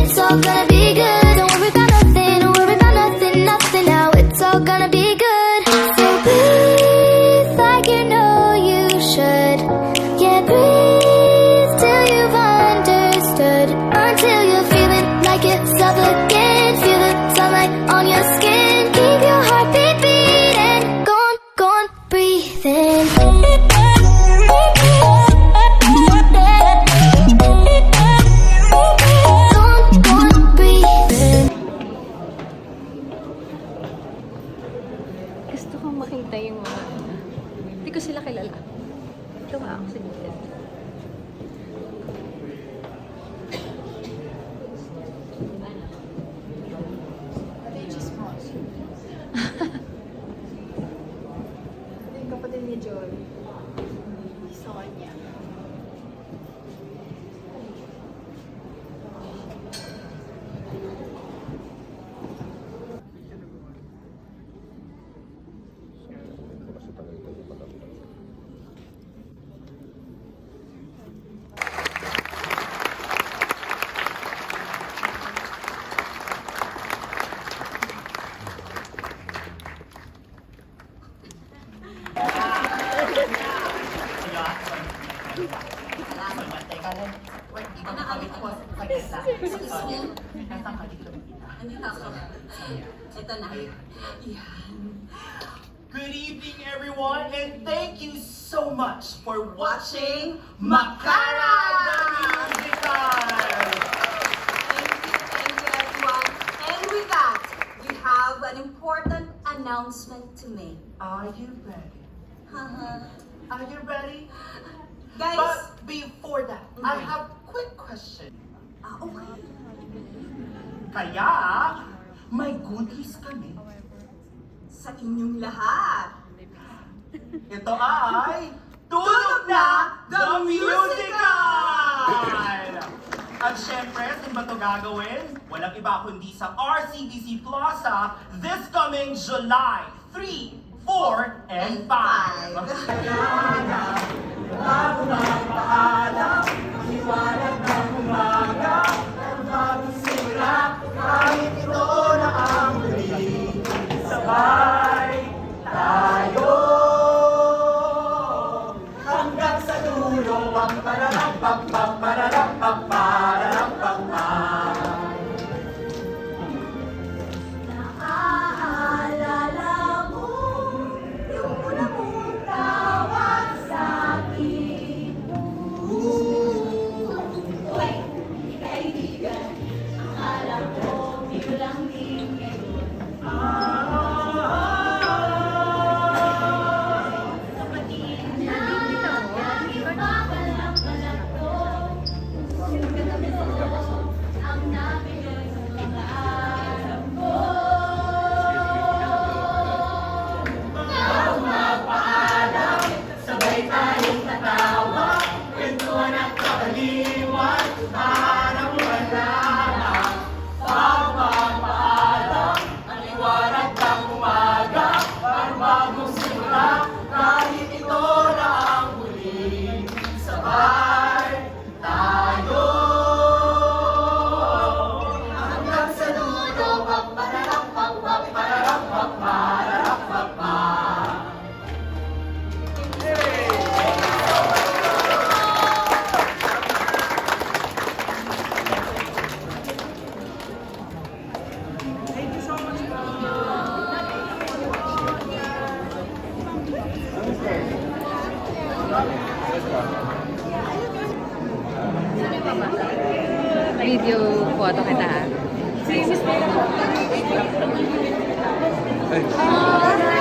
it's all gonna be good. Don't worry about nothing, don't worry about nothing, nothing now. It's all gonna be good. So breathe like you know you should. Yeah, breathe till you've understood. Until you're feeling like yourself again. Feel the sunlight on your skin. Keep your heartbeat beating. Go on, breathe in. Gusto kong makita yung mga... Hindi ko sila kilala. Ito nga ako sa dito. Kapatid ni Joy. Sonia. Good evening, everyone, and thank you so much for watching Makara the Musical! Thank you everyone. And with that, we have an important announcement to make. Are you ready? Are you ready? Guys, But before that, I have a quick question. okay. Kaya, may goodies kami. Sa inyong lahat. Ito ay Tunog na The Musical! At syempre, saan ba ito gagawin? Walang iba kundi sa RCBC Plaza this coming July 3, 4, and 5. Naaalala mo yung una mong tawag sa akin. Uy, kaibigan, akala ko bilang tingin. Kapatid na, nagpapalang-palang ko. Ang nabigay sa mga alam ko. Sabay tayong tatawa, kwentuhan at kabaliwan, hanap buwan lamang. Pagpapaalam, ang liwanag ng umaga, para bagong simula, kahit ito na ang huli. Sabay tayo. Hanggang sa dulo, pagpararap-pagpararap-pagpararap-pagpa. Video photo kita ha. Hi!